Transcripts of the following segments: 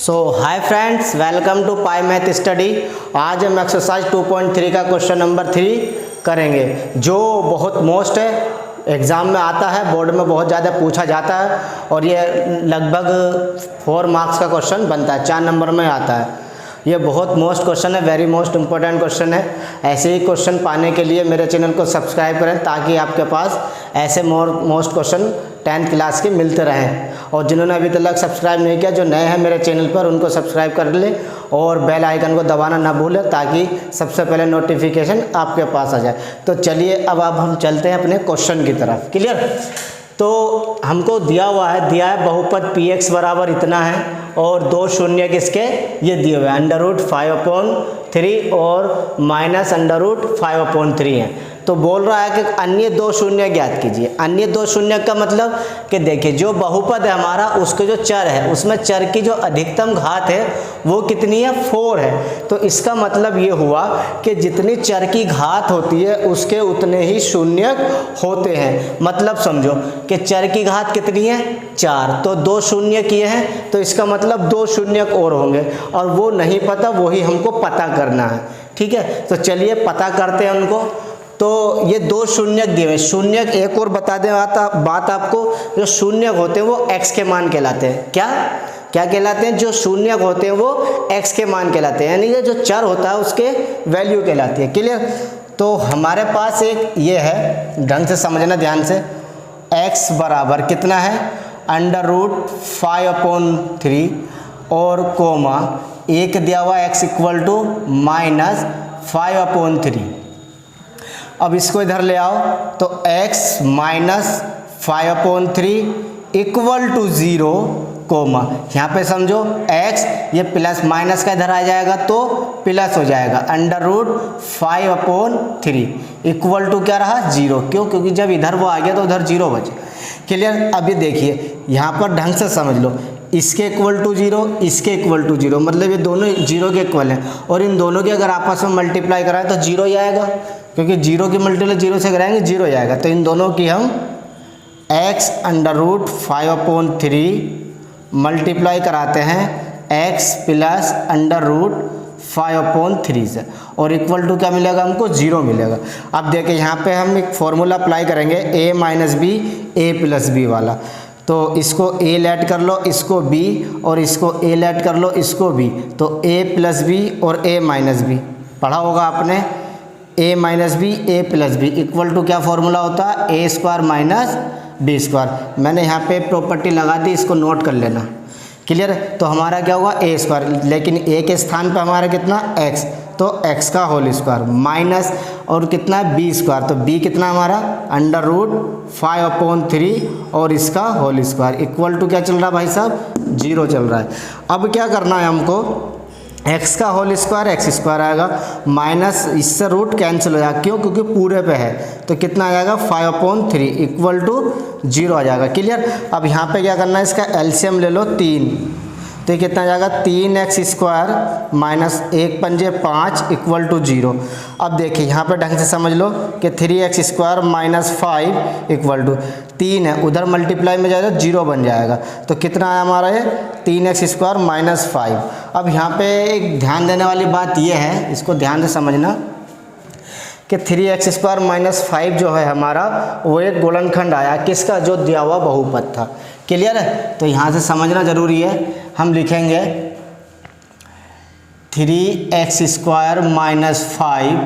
So hi friends, welcome to Pi Math Study. आज हम exercise 2.3 का क्वेश्चन नंबर 3 करेंगे, जो बहुत मोस्ट है, एग्ज़ाम में आता है, बोर्ड में बहुत ज़्यादा पूछा जाता है और ये लगभग 4 मार्क्स का क्वेश्चन बनता है, 4 नंबर में आता है। ये बहुत मोस्ट क्वेश्चन है, वेरी मोस्ट इम्पोर्टेंट क्वेश्चन है। ऐसे ही क्वेश्चन पाने के लिए मेरे चैनल को सब्सक्राइब करें, ताकि आपके पास ऐसे मोस्ट क्वेश्चन 10th क्लास के मिलते रहें। और जिन्होंने अभी तक सब्सक्राइब नहीं किया, जो नए हैं मेरे चैनल पर, उनको सब्सक्राइब कर लें और बेल आइकन को दबाना ना भूलें, ताकि सबसे पहले नोटिफिकेशन आपके पास आ जाए। तो चलिए अब हम चलते हैं अपने क्वेश्चन की तरफ। क्लियर? तो हमको दिया है बहुपद px बराबर इतना है और 2 शून्य किसके ये दिए हुए हैं, √5/3 और -√5/3 है। तो बोल रहा है कि अन्य 2 शून्य ज्ञात कीजिए। अन्य 2 शून्य का मतलब कि देखिए, जो बहुपद है हमारा, उसके जो चर है, उसमें चर की जो अधिकतम घात है वो कितनी है, 4 है। तो इसका मतलब ये हुआ कि जितनी चर की घात होती है उसके उतने ही शून्य होते हैं। मतलब समझो कि चर की घात कितनी है, 4, तो 2 शून्य किए हैं, तो इसका मतलब 2 शून्य और होंगे, और वो नहीं पता, वही हमको पता करना है। ठीक है, तो चलिए पता करते हैं उनको। तो ये 2 शून्य दिए हुए। शून्य एक और बता दें बात आपको, जो शून्य होते हैं वो x के मान कहलाते हैं। क्या कहलाते हैं? जो शून्य होते हैं वो x के मान कहलाते हैं, यानी कि जो चर होता है उसके वैल्यू कहलाती है। क्लियर? तो हमारे पास एक ये है, ढंग से समझना ध्यान से। x बराबर कितना है, √5/3 और कोमा एक दिया हुआ x = -5/3। अब इसको इधर ले आओ, तो x - 5/3 = 0, कोमा यहाँ पे समझो x, ये प्लस माइनस का इधर आ जाएगा तो प्लस हो जाएगा, √5/3 = क्या रहा, 0। क्यों? क्योंकि जब इधर वो आ गया तो उधर 0 बचे। क्लियर? अभी देखिए यहाँ पर ढंग से समझ लो, इसके इक्वल टू 0, इसके इक्वल टू 0, मतलब ये दोनों 0 के इक्वल हैं, और इन दोनों के अगर आपस में मल्टीप्लाई कराएं तो 0 ही आएगा, क्योंकि 0 की मल्टीप्लाई 0 से कराएंगे 0 ही आएगा। तो इन दोनों की हम x √5/3 मल्टीप्लाई कराते हैं x + √5/3 से, और इक्वल टू क्या मिलेगा हमको, 0 मिलेगा। अब देखिए यहाँ पे हम एक फॉर्मूला अप्लाई करेंगे, a - b a + b वाला। तो इसको a ऐड कर लो, इसको b, और इसको a ऐड कर लो, इसको b, तो a + b और a - b पढ़ा होगा आपने। a - b a + b equal to क्या फॉर्मूला होता है, a² - b²। मैंने यहाँ पे प्रॉपर्टी लगा दी, इसको नोट कर लेना। क्लियर? तो हमारा क्या होगा, a², लेकिन a के स्थान पे हमारा कितना, x, तो x का होल स्क्वायर माइनस और कितना, b², तो b कितना हमारा, √5/3 और इसका होल स्क्वायर इक्वल टू क्या चल रहा है भाई साहब, 0 चल रहा है। अब क्या करना है हमको, x का होल स्क्वायर x² आएगा, माइनस इससे रूट कैंसिल हो जाएगा। क्यों? क्योंकि पूरे पे है, तो कितना आ जाएगा, 5/3 इक्वल टू 0 आ जाएगा। क्लियर? अब यहाँ पे क्या करना है, इसका एलसीएम ले लो 3, तो ये कितना आ जाएगा, 3x² - 1 पंजे 5 इक्वल टू 0। अब देखिए यहाँ पे ढंग से समझ लो कि 3x² - 5 इक्वल टू 3 है, उधर मल्टीप्लाई में जाएगा 0 बन जाएगा, तो कितना है हमारा ये, 3x² - 5। अब यहाँ पे एक ध्यान देने वाली बात ये है, इसको ध्यान से समझना कि 3x² - 5 जो है हमारा, वो एक गुणनखंड आया, किसका, जो दिया हुआ बहुपद था। क्लियर है? तो यहाँ से समझना जरूरी है। हम लिखेंगे 3x² - 5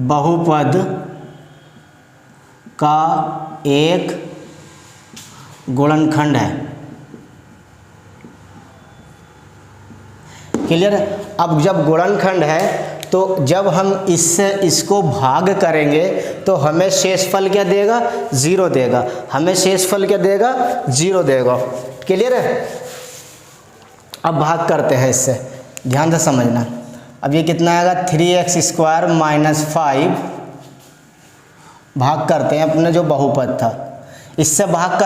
बहुपद का एक गुणनखंड है। क्लियर है? अब जब गुणनखंड है, तो जब हम इससे इसको भाग करेंगे तो हमें शेषफल क्या देगा, 0 देगा। हमें शेषफल क्या देगा, 0 देगा। क्लियर है? अब भाग करते हैं इससे, ध्यान से समझना। अब ये कितना आएगा, 3x² - 5 भाग करते हैं अपने जो बहुपद था, इससे भाग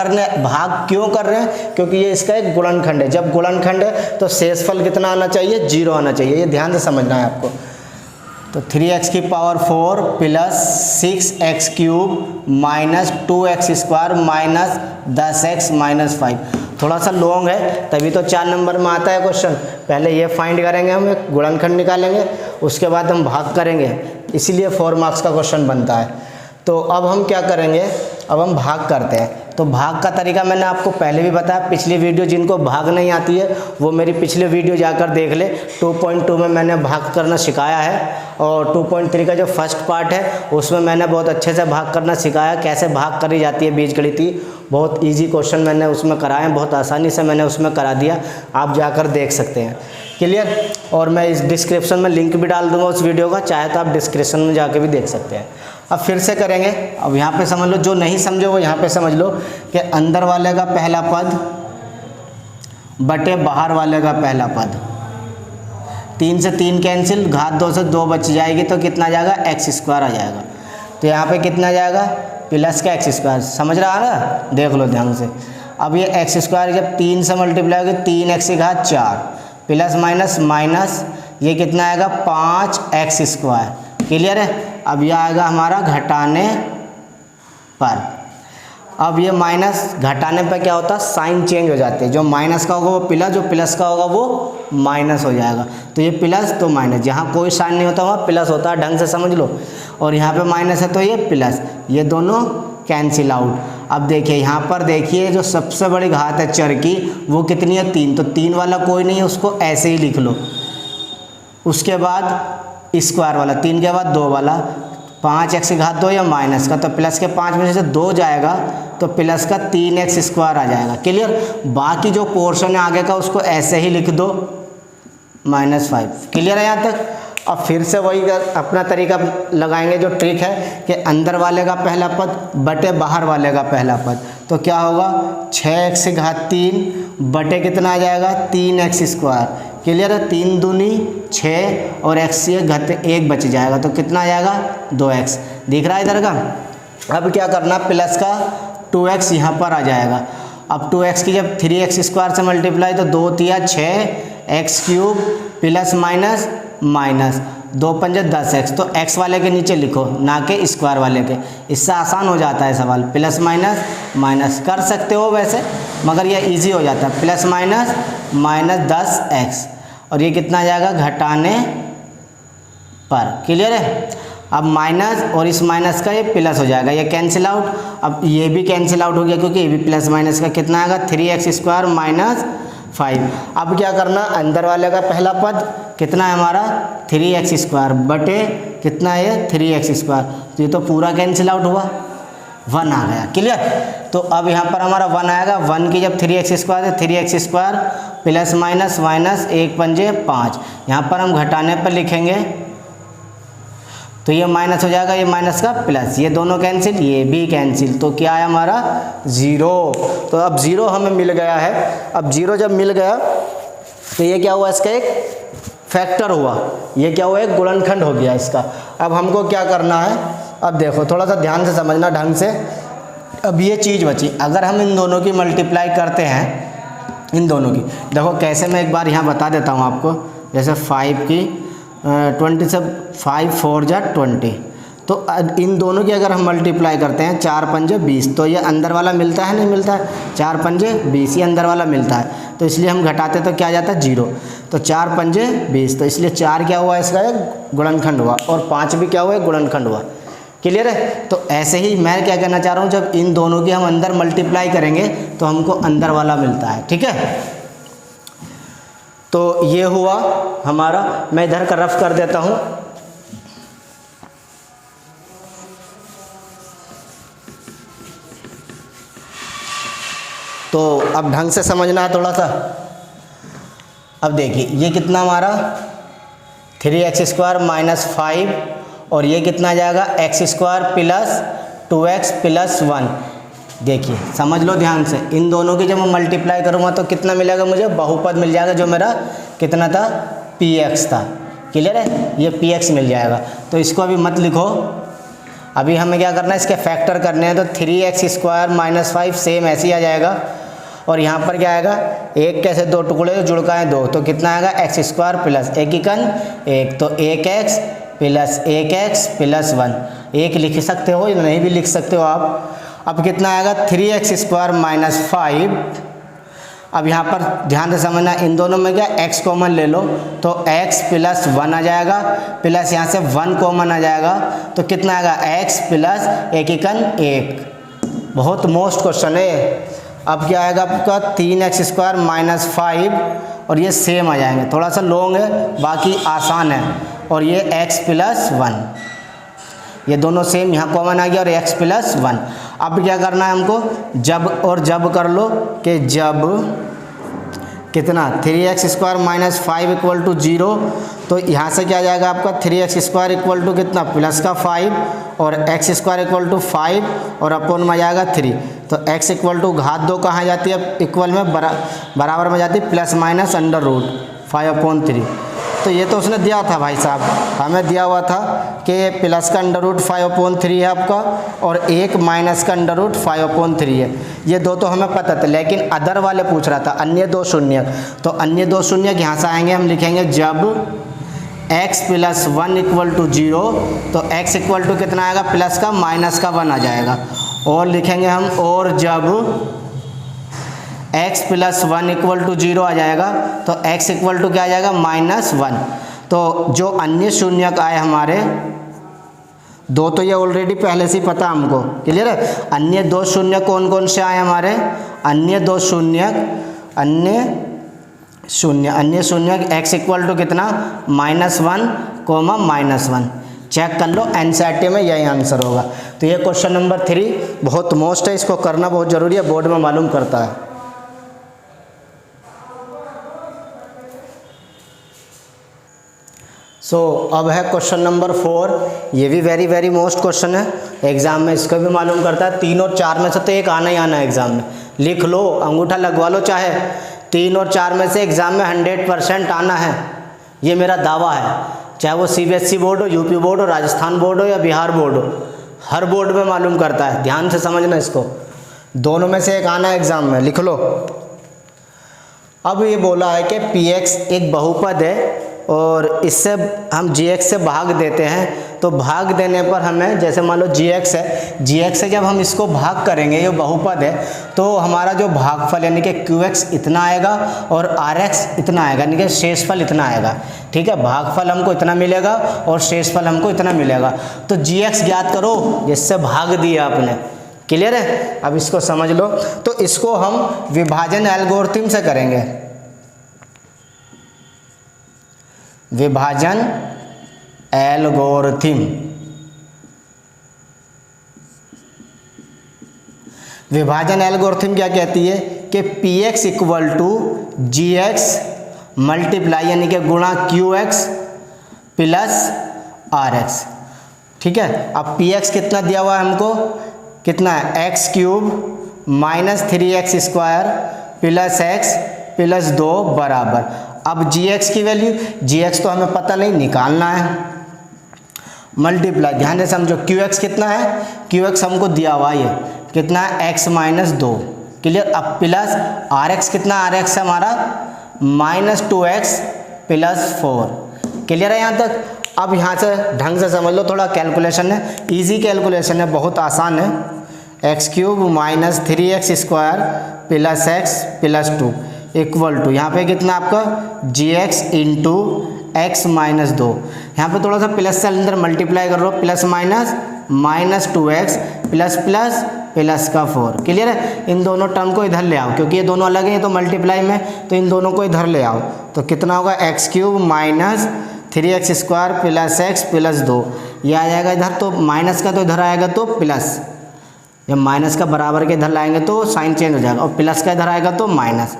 क्यों कर रहे हैं, क्योंकि ये इसका एक गुणनखंड है। जब गुणनखंड है तो शेषफल कितना आना चाहिए, 0 आना चाहिए। ये ध्यान से समझना है आपको। तो 3x की power 4 plus 6x³ minus 2x² minus 10x minus 5। थोड़ा सा लॉन्ग है, तभी तो 4 नंबर में आता है क्वेश्चन। पहले ये फाइंड करेंगे, हम एक गुणनखंड निकालेंगे, उसके बाद हम भाग करेंगे, इसीलिए 4 मार्क्स का क्वेश्चन बनता है। तो अब हम क्या करेंगे, अब हम भाग करते हैं। तो भाग का तरीका मैंने आपको पहले भी बताया, पिछली वीडियो जिनको भाग नहीं आती है वो मेरी पिछले वीडियो जाकर देख ले। 2.2 में मैंने भाग करना सिखाया है, और 2.3 का जो फर्स्ट पार्ट है उसमें मैंने बहुत अच्छे से भाग करना सिखाया, कैसे भाग करी जाती है बीजगणिती। बहुत इजी क्वेश्चन मैंने उसमें कराए हैं, बहुत आसानी से मैंने उसमें करा दिया, आप जाकर देख सकते हैं। क्लियर? और मैं इस डिस्क्रिप्शन में लिंक भी डाल दूँगा उस वीडियो का, चाहे तो आप डिस्क्रिप्शन में जाके भी देख सकते हैं। अब फिर से करेंगे। अब यहाँ पे समझ लो, जो नहीं समझो वो यहाँ पे समझ लो कि अंदर वाले का पहला पद बटे बाहर वाले का पहला पद, 3 से 3 कैंसिल, घात 2 से 2 बच जाएगी, तो कितना आ जाएगा, x² आ जाएगा। तो यहाँ पे कितना आ जाएगा, प्लस का x²। समझ रहा है ना, देख लो ध्यान से। अब ये x² जब 3 से मल्टीप्लाई होगी, 3x की घात 4, प्लस माइनस माइनस, ये कितना आएगा, 5x²। क्लियर है? अब यह आएगा हमारा घटाने पर। अब ये माइनस घटाने पर क्या होता है, साइन चेंज हो जाते हैं। जो माइनस का होगा वो प्लस, जो प्लस का होगा वो माइनस हो जाएगा। तो ये प्लस तो माइनस, जहाँ कोई साइन नहीं होता वहाँ प्लस होता है, ढंग से समझ लो। और यहाँ पे माइनस है तो ये प्लस, ये दोनों कैंसिल आउट। अब देखिए यहाँ पर, देखिए जो सबसे बड़ी घात है चर की वो कितनी है, 3। तो 3 वाला कोई नहीं है, उसको ऐसे ही लिख लो। उसके बाद स्क्वायर वाला, 3 के बाद 2 वाला, 5x की घात 2 या माइनस का, तो प्लस के 5 में से 2 जाएगा तो प्लस का 3x² आ जाएगा। क्लियर? बाकी जो पोर्शन है आगे का उसको ऐसे ही लिख दो, -5। क्लियर है यहाँ तक? अब फिर से वही अपना तरीका लगाएंगे, जो ट्रिक है कि अंदर वाले का पहला पद बटे बाहर वाले का पहला पद। तो क्या होगा, 6x की घात 3 बटे कितना आ जाएगा, 3x²। क्लियर है? 3 दूनी 6 और x से घात 1 बच जाएगा, तो कितना आ जाएगा, 2x। दिख रहा है इधर का? अब क्या करना, प्लस का 2x यहाँ पर आ जाएगा। अब 2x की जब 3x² से मल्टीप्लाई, तो 2 तिया 6x³ प्लस माइनस माइनस 2 पंजे 10x। तो x वाले के नीचे लिखो, ना के स्क्वायर वाले के, इससे आसान हो जाता है सवाल। प्लस माइनस माइनस कर सकते हो वैसे, मगर ये इजी हो जाता है। प्लस माइनस माइनस 10x, और ये कितना आ जाएगा, घटाने पर। क्लियर है? अब माइनस और इस माइनस का ये प्लस हो जाएगा, ये कैंसिल आउट। अब ये भी कैंसिल आउट हो गया, क्योंकि ये भी प्लस माइनस का कितना आएगा, 3x² माइनस 5। अब क्या करना, अंदर वाले का पहला पद कितना है हमारा, 3x² बटे कितना है, 3x²। तो ये तो पूरा कैंसिल आउट हुआ, 1 आ गया। क्लियर? तो अब यहाँ पर हमारा 1 आएगा। 1 की जब 3x² है, 3x² प्लस माइनस माइनस 1 पंजे 5। यहाँ पर हम घटाने पर लिखेंगे, तो ये माइनस हो जाएगा, ये माइनस का प्लस, ये दोनों कैंसिल, ये भी कैंसिल। तो क्या है हमारा, 0। तो अब 0 हमें मिल गया है। अब 0 जब मिल गया तो ये क्या हुआ, इसका एक फैक्टर हुआ, ये क्या हुआ, एक गुणनखंड हो गया इसका। अब हमको क्या करना है, अब देखो थोड़ा सा ध्यान से समझना ढंग से। अब ये चीज़ बची, अगर हम इन दोनों की मल्टीप्लाई करते हैं, इन दोनों की, देखो कैसे, मैं एक बार यहाँ बता देता हूँ आपको। जैसे 5 की 20 से 5 4 जा 20, तो इन दोनों की अगर हम मल्टीप्लाई करते हैं, 4 पंजे 20, तो ये अंदर वाला मिलता है, नहीं मिलता है, 4 पंजे 20, ये अंदर वाला मिलता है। तो इसलिए हम घटाते तो क्या जाता है, 0। तो 4 पंजे 20, तो इसलिए 4 क्या हुआ, इसका एक गुणनखंड हुआ, और 5 भी क्या हुआ, एक गुणनखंड हुआ। क्लियर है? तो ऐसे ही मैं क्या कहना चाह रहा हूँ, जब इन दोनों की हम अंदर मल्टीप्लाई करेंगे तो हमको अंदर वाला मिलता है। ठीक है? तो ये हुआ हमारा, मैं इधर का रफ कर देता हूँ। तो अब ढंग से समझना है थोड़ा सा। अब देखिए ये कितना हमारा 3x² माइनस 5, और ये कितना आ जाएगा, x² प्लस 2x प्लस 1। देखिए समझ लो ध्यान से, इन दोनों की जब मैं मल्टीप्लाई करूँगा तो कितना मिलेगा मुझे, बहुपद मिल जाएगा, जो मेरा कितना था, px था। क्लियर है? ये px मिल जाएगा। तो इसको अभी मत लिखो, अभी हमें क्या करना है, इसके फैक्टर करने हैं। तो 3x² माइनस 5 सेम ऐसे ही आ जाएगा, और यहाँ पर क्या आएगा, एक कैसे 2 टुकड़े जुड़ का है 2, तो कितना आएगा, x² प्लस 1 इकन 1, तो 1x प्लस 1x प्लस 1। 1 लिख सकते हो या नहीं भी लिख सकते हो आप। अब कितना आएगा, 3x² माइनस 5 अब यहाँ पर ध्यान से समझना, इन दोनों में क्या x कॉमन ले लो तो x प्लस 1 आ जाएगा, प्लस यहाँ से 1 कॉमन आ जाएगा तो कितना आएगा x प्लस 1 एकन 1। बहुत मोस्ट क्वेश्चन है। अब क्या आएगा आपका 3x² माइनस 5 और ये सेम आ जाएंगे, थोड़ा सा लॉन्ग है बाकी आसान है। और ये x प्लस 1, ये दोनों सेम यहाँ कॉमन आ गया और x प्लस 1। अब क्या करना है हमको, जब और जब कर लो कि जब कितना 3x² माइनस 5 इक्वल टू 0, तो यहाँ से क्या आ जाएगा आपका 3x² इक्वल टू कितना प्लस का 5 और x² इक्वल टू 5 और अपोन में जाएगा 3। तो x इक्वल टू घात 2 कहाँ जाती है, इक्वल में बराबर में जाती है प्लस माइनस अंडर रूट 5/3। तो ये तो उसने दिया था भाई साहब, हमें दिया हुआ था कि प्लस का अंडर रूट 5/3 है आपका और एक माइनस का अंडर रूट 5/3 है। ये दो तो हमें पता था, लेकिन अदर वाले पूछ रहा था अन्य दो शून्य। तो अन्य दो शून्य यहाँ से आएंगे, हम लिखेंगे जब x प्लस 1 इक्वल टू 0, तो x इक्वल टू कितना आएगा प्लस का माइनस का 1 आ जाएगा। और लिखेंगे हम और जब x प्लस 1 इक्वल टू 0 आ जाएगा तो x इक्वल टू क्या आ जाएगा -1। तो जो अन्य शून्यक आए हमारे दो, तो ये ऑलरेडी पहले से ही पता हमको, क्लियर है। अन्य दो शून्य कौन कौन से आए हमारे, अन्य दो शून्यक अन्य शून्यक x इक्वल टू कितना -1, -1। चेक कर लो, एनसीईआरटी में यही आंसर होगा। तो ये क्वेश्चन नंबर 3 बहुत मोस्ट है, इसको करना बहुत ज़रूरी है, बोर्ड में मालूम करता है। अब है क्वेश्चन नंबर 4। ये भी वेरी मोस्ट क्वेश्चन है, एग्जाम में इसको भी मालूम करता है। 3 और 4 में से तो एक आना ही आना है एग्जाम में, लिख लो, अंगूठा लगवा लो, चाहे 3 और 4 में से एग्जाम में 100% आना है, ये मेरा दावा है। चाहे वो CBSE बोर्ड हो, यूपी बोर्ड हो, राजस्थान बोर्ड हो या बिहार बोर्ड हो, हर बोर्ड में मालूम करता है। ध्यान से समझना इसको, दोनों में से एक आना है एग्जाम में, लिख लो। अब ये बोला है कि px एक बहुपद है और इससे हम gx से भाग देते हैं, तो भाग देने पर हमें, जैसे मान लो gx है, gx से जब हम इसको भाग करेंगे, ये बहुपद है, तो हमारा जो भागफल यानी कि qx इतना आएगा और rx इतना आएगा, यानी कि शेषफल इतना आएगा। ठीक है, भागफल हमको इतना मिलेगा और शेषफल हमको इतना मिलेगा। तो gx ज्ञात करो जिससे भाग दिया आपने, क्लियर है। अब इसको समझ लो, तो इसको हम विभाजन एल्गोरिथम से करेंगे, विभाजन एल्गोरिथम। विभाजन एल्गोरिथम क्या कहती है कि px equal to gx multiply यानी कि गुणा qx प्लस rx। ठीक है, अब px कितना दिया हुआ है हमको, कितना है x³ minus 3x² plus x plus 2 बराबर। अब gx की वैल्यू, gx तो हमें पता नहीं, निकालना है, मल्टीप्लाई, ध्यान से समझो, qx कितना है, qx हमको दिया हुआ है कितना है x - 2, क्लियर। अब प्लस rx कितना, rx हमारा -2x प्लस 4, क्लियर है यहाँ तक। अब यहाँ से ढंग से समझ लो, थोड़ा कैलकुलेशन है, इजी कैलकुलेशन है, बहुत आसान है। x³ minus 3x² plus x plus 2 equal to, यहाँ पे कितना आपका gx इंटू x - 2, यहाँ पे थोड़ा सा प्लस से अंदर मल्टीप्लाई कर लो, plus minus -2x plus plus plus का 4, क्लियर है। इन दोनों टर्म को इधर ले आओ, क्योंकि ये दोनों अलग हैं, तो मल्टीप्लाई में, तो इन दोनों को इधर ले आओ, तो कितना होगा x³ minus 3x² plus x plus 2, ये आ जाएगा इधर, तो माइनस का तो इधर आएगा तो प्लस, जब माइनस का बराबर के इधर लाएंगे तो साइन चेंज हो जाएगा, और प्लस का इधर आएगा तो माइनस,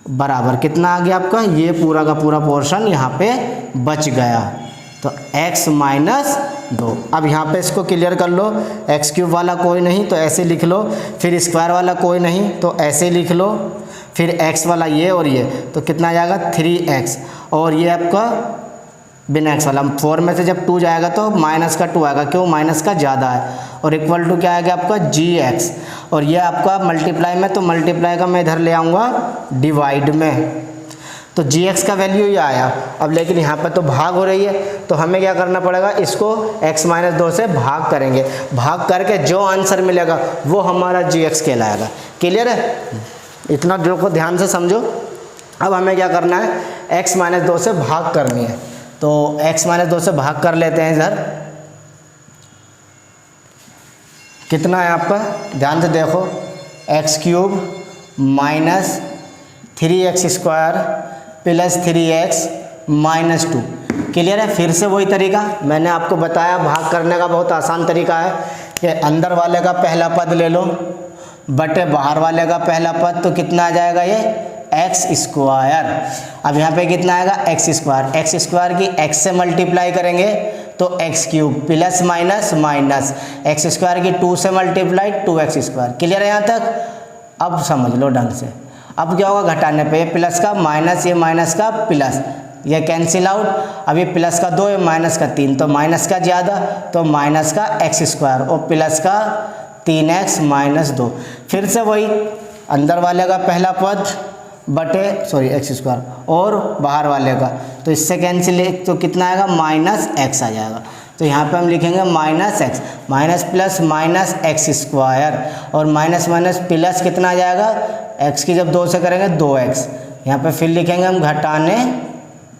बराबर कितना आ गया आपका, ये पूरा का पूरा पोर्शन यहाँ पे बच गया, तो x - 2। अब यहाँ पे इसको क्लियर कर लो, x³ वाला कोई नहीं तो ऐसे लिख लो, फिर स्क्वायर वाला कोई नहीं तो ऐसे लिख लो, फिर x वाला ये और ये, तो कितना आ जाएगा 3x, और ये आपका बिना x वाला, 4 में से जब 2 जाएगा तो माइनस का 2 आएगा, क्यों, माइनस का ज़्यादा है, और इक्वल टू क्या आएगा आपका gx, और ये आपका मल्टीप्लाई में, तो मल्टीप्लाई का मैं इधर ले आऊँगा डिवाइड में, तो gx का वैल्यू ये आया। अब लेकिन यहाँ पर तो भाग हो रही है, तो हमें क्या करना पड़ेगा, इसको x - 2 से भाग करेंगे, भाग करके जो आंसर मिलेगा वो हमारा gx कहलाएगा, क्लियर है। इतना देखो ध्यान से समझो। अब हमें क्या करना है, x माइनस 2 से भाग करनी है, तो x माइनस 2 से भाग कर लेते हैं इधर। कितना है आपका, ध्यान से देखो, x cube minus 3x square plus 3x minus 2। Clear है। फिर से वही तरीका मैंने आपको बताया, भाग करने का बहुत आसान तरीका है कि अंदर वाले का पहला पद ले लो बटे बाहर वाले का पहला पद, तो कितना आ जाएगा ये एक्स स्क्वायर। अब यहाँ पे कितना आएगा एक्स स्क्वायर, एक्स स्क्वायर की एक्स से मल्टीप्लाई करेंगे तो x cube plus minus minus x square की 2 से मल्टीप्लाई 2x स्क्वायर। क्लियर है यहाँ तक। अब समझ लो ढंग से। अब क्या होगा, घटाने पे ये प्लस का माइनस, ये माइनस का प्लस, ये कैंसिल आउट। अब ये प्लस का 2, ये माइनस का 3, तो माइनस का ज़्यादा तो माइनस का एक्स स्क्वायर और प्लस का 3x माइनस 2। फिर से वही अंदर वाले का पहला पद बटे एक्स स्क्वायर और बाहर वाले का, तो इससे कैंसिल, तो कितना आएगा माइनस एक्स आ जाएगा। तो यहाँ पे हम लिखेंगे minus x, minus plus minus x square और माइनस माइनस प्लस कितना आ जाएगा, एक्स की जब 2 से करेंगे 2x। यहाँ पे फिर लिखेंगे हम घटाने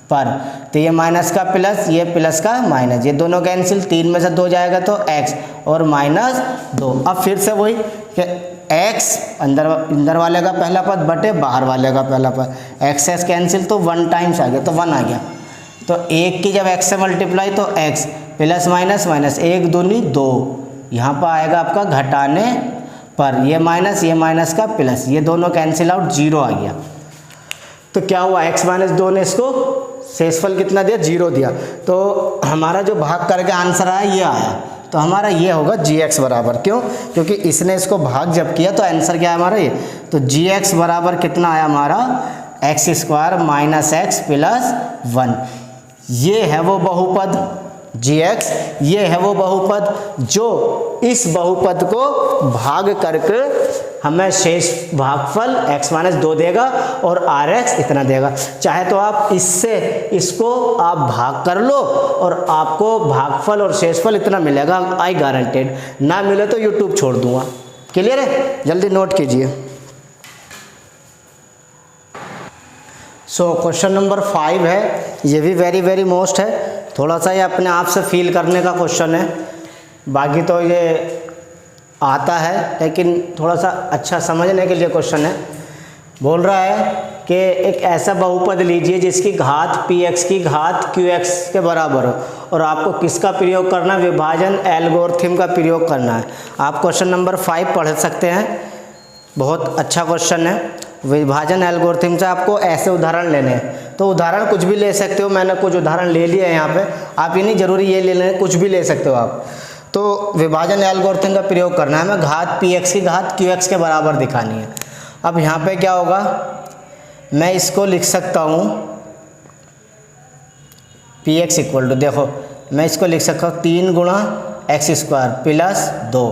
पर, तो ये माइनस का प्लस, ये प्लस का माइनस, ये दोनों कैंसिल, 3 में से 2 जाएगा तो x और माइनस 2। अब फिर से वही कि x अंदर वाले का पहला पद बटे बाहर वाले का पहला पद, x कैंसिल तो 1 टाइम्स आ गया तो 1 आ गया। तो 1 की जब x से मल्टीप्लाई तो x प्लस माइनस माइनस 1 दूनी 2, यहाँ पर आएगा आपका घटाने पर, ये माइनस का प्लस, ये दोनों कैंसिल आउट, 0 आ गया। तो क्या हुआ, x माइनस 2 ने इसको शेषफल कितना दिया, 0 दिया। तो हमारा जो भाग करके आंसर आया ये आया, तो हमारा ये होगा gx बराबर, क्यों, क्योंकि इसने इसको भाग जब किया तो आंसर क्या है हमारा ये, तो gx बराबर कितना आया हमारा x square minus x plus 1। ये है वो बहुपद gx, ये है वो बहुपद जो इस बहुपद को भाग करके हमें शेष भागफल x माइनस 2 देगा और rx इतना देगा। चाहे तो आप इससे इसको आप भाग कर लो और आपको भागफल और शेषफल इतना मिलेगा, आई गारंटेड। ना मिले तो यूट्यूब छोड़ दूंगा। क्लियर है, जल्दी नोट कीजिए। सो क्वेश्चन नंबर 5 है, ये भी वेरी मोस्ट है, थोड़ा सा ये अपने आप से फील करने का क्वेश्चन है, बाकी तो ये आता है लेकिन थोड़ा सा अच्छा समझने के लिए क्वेश्चन है। बोल रहा है कि एक ऐसा बहुपद लीजिए जिसकी घात px की घात qx के बराबर हो और आपको किसका प्रयोग करना है, विभाजन एल्गोरिथम का प्रयोग करना है। आप क्वेश्चन नंबर 5 पढ़ सकते हैं, बहुत अच्छा क्वेश्चन है। विभाजन एल्गोरिथम से आपको ऐसे उदाहरण लेने हैं, तो उदाहरण कुछ भी ले सकते हो, मैंने कुछ उदाहरण ले लिए हैं यहाँ पे, आप ये नहीं जरूरी ये ले लें, कुछ भी ले सकते हो आप। तो विभाजन एल्गोरिथम का प्रयोग करना है, हमें घात px की घात qx के बराबर दिखानी है। अब यहाँ पे क्या होगा, मैं इसको लिख सकता हूँ px इक्वल टू, देखो मैं इसको लिख सकता हूँ 3 गुणा एक्स स्क्वायर प्लस 2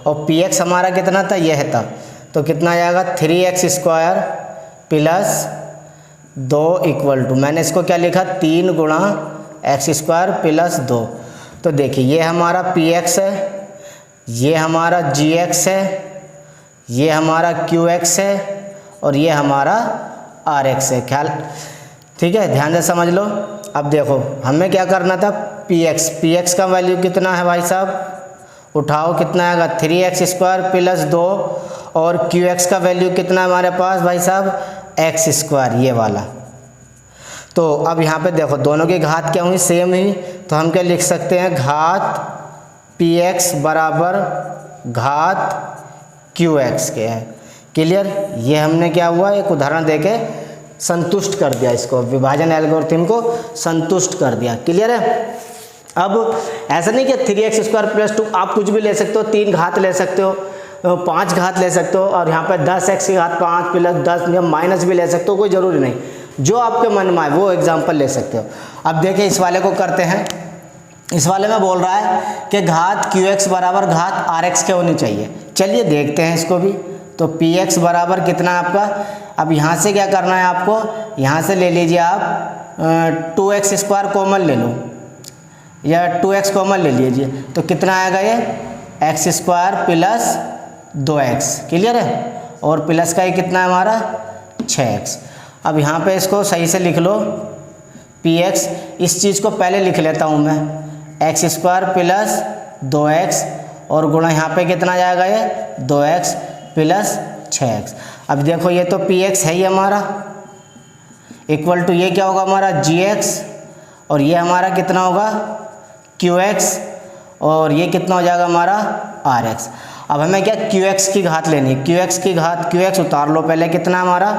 और px हमारा कितना था, यह था, तो कितना आ जाएगा 3x square plus 2 equal to, मैंने इसको क्या लिखा 3 गुणा एक्स स्क्वायर प्लस 2। तो देखिए ये हमारा px है, ये हमारा gx है, ये हमारा qx है और ये हमारा rx है। ख्याल ठीक है, ध्यान से समझ लो। अब देखो हमें क्या करना था, px का वैल्यू कितना है भाई साहब, उठाओ कितना आएगा 3x स्क्वायर प्लस 2 और qx का वैल्यू कितना है हमारे पास भाई साहब x स्क्वायर, ये वाला। तो अब यहाँ पे देखो दोनों की घात क्या हुई, सेम ही, तो हम क्या लिख सकते हैं, घात px बराबर घात qx के है। क्लियर, ये हमने क्या हुआ, एक उदाहरण देके संतुष्ट कर दिया, इसको विभाजन एल्गोरिथम को संतुष्ट कर दिया। क्लियर है। अब ऐसा नहीं कि 3x स्क्वायर प्लस 2, आप कुछ भी ले सकते हो, 3 घात ले सकते हो, 5 घात ले सकते हो और यहाँ पे 10x की घात 5 प्लस 10 या माइनस भी ले सकते हो, कोई ज़रूरी नहीं, जो आपके मन में आए वो एग्जाम्पल ले सकते हो। अब देखिए इस वाले को करते हैं, इस वाले में बोल रहा है कि घात qx बराबर घात rx के होनी चाहिए। चलिए देखते हैं इसको भी। तो px बराबर कितना है आपका, अब यहाँ से क्या करना है आपको, यहाँ से ले लीजिए आप 2x स्क्वायर कॉमन ले लो या 2x कॉमन ले लीजिए, तो कितना आएगा ये x square plus 2x। Clear है। और प्लस का ये कितना है हमारा 6x। अब यहाँ पे इसको सही से लिख लो px। इस चीज़ को पहले लिख लेता हूँ मैं, x² प्लस 2x और गुणा यहाँ पे कितना जाएगा ये 2x प्लस 6x। अब देखो ये तो px है ही हमारा, इक्वल टू ये क्या होगा हमारा gx और ये हमारा कितना होगा qx और ये कितना हो जाएगा हमारा rx। अब हमें क्या qx की घात लेनी है, qx की घात, qx उतार लो पहले, कितना हमारा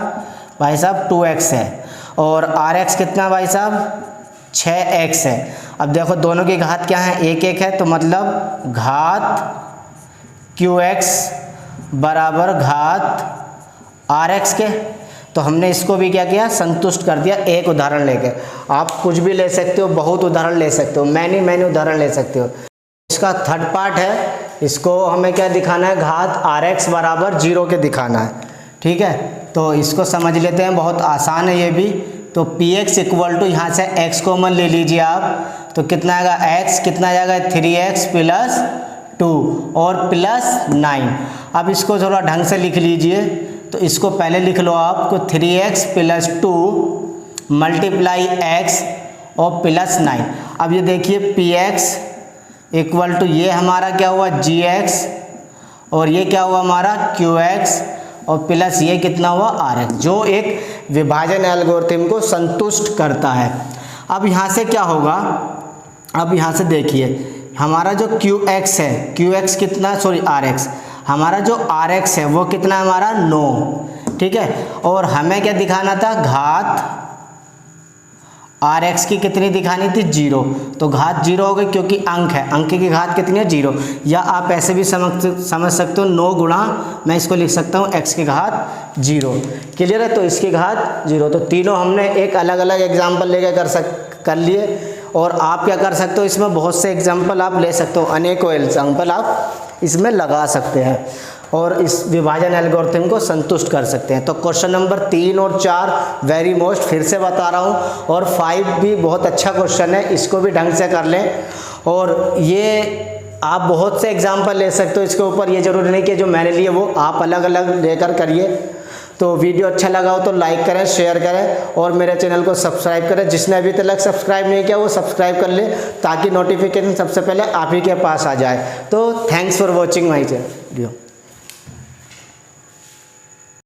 भाई साहब 2x है और rx कितना भाई साहब 6x है। अब देखो दोनों की घात क्या है, एक एक है, तो मतलब घात qx बराबर घात rx के। तो हमने इसको भी क्या किया, संतुष्ट कर दिया एक उदाहरण लेके। आप कुछ भी ले सकते हो, बहुत उदाहरण ले सकते हो, मैनी उदाहरण ले सकते हो। इसका थर्ड पार्ट है, इसको हमें क्या दिखाना है, घात rx बराबर 0 के दिखाना है। ठीक है, तो इसको समझ लेते हैं, बहुत आसान है ये भी। तो px इक्वल टू यहाँ से x कॉमन ले लीजिए आप, तो कितना आएगा x, कितना जाएगा 3x प्लस 2 और प्लस 9। अब इसको थोड़ा ढंग से लिख लीजिए, तो इसको पहले लिख लो आपको 3x प्लस 2 मल्टीप्लाई x और प्लस 9। अब ये देखिए px इक्वल टू ये हमारा क्या हुआ gx और ये क्या हुआ हमारा qx और प्लस ये कितना हुआ rx, जो एक विभाजन एल्गोरिथम को संतुष्ट करता है। अब यहाँ से क्या होगा, अब यहाँ से देखिए हमारा जो qx है, qx कितना, सॉरी rx, हमारा जो rx है वो कितना हमारा 9। ठीक है, और हमें क्या दिखाना था, घात rx की कितनी दिखानी थी 0। तो घात 0 हो गई क्योंकि अंक है, अंक की घात कितनी है 0। या आप ऐसे भी समझ सकते हो 9 गुणा, मैं इसको लिख सकता हूँ x की घात 0। क्लियर है, तो इसकी घात 0। तो तीनों हमने एक अलग अलग एग्जाम्पल लेकर कर लिए। और आप क्या कर सकते हो, इसमें बहुत से एग्जाम्पल आप ले सकते हो, अनेकों एग्जाम्पल आप इसमें लगा सकते हैं और इस विभाजन एल्गोरिथम को संतुष्ट कर सकते हैं। तो क्वेश्चन नंबर 3 और 4 वेरी मोस्ट, फिर से बता रहा हूँ, और 5 भी बहुत अच्छा क्वेश्चन है, इसको भी ढंग से कर लें। और ये आप बहुत से एग्जाम्पल ले सकते हो इसके ऊपर, ये जरूरी नहीं कि जो मैंने लिए वो आप अलग अलग लेकर करिए। तो वीडियो अच्छा लगा हो तो लाइक करें, शेयर करें और मेरे चैनल को सब्सक्राइब करें। जिसने अभी तक सब्सक्राइब नहीं किया वो सब्सक्राइब कर ले, ताकि नोटिफिकेशन सबसे पहले आप ही के पास आ जाए। तो thanks for watching my video.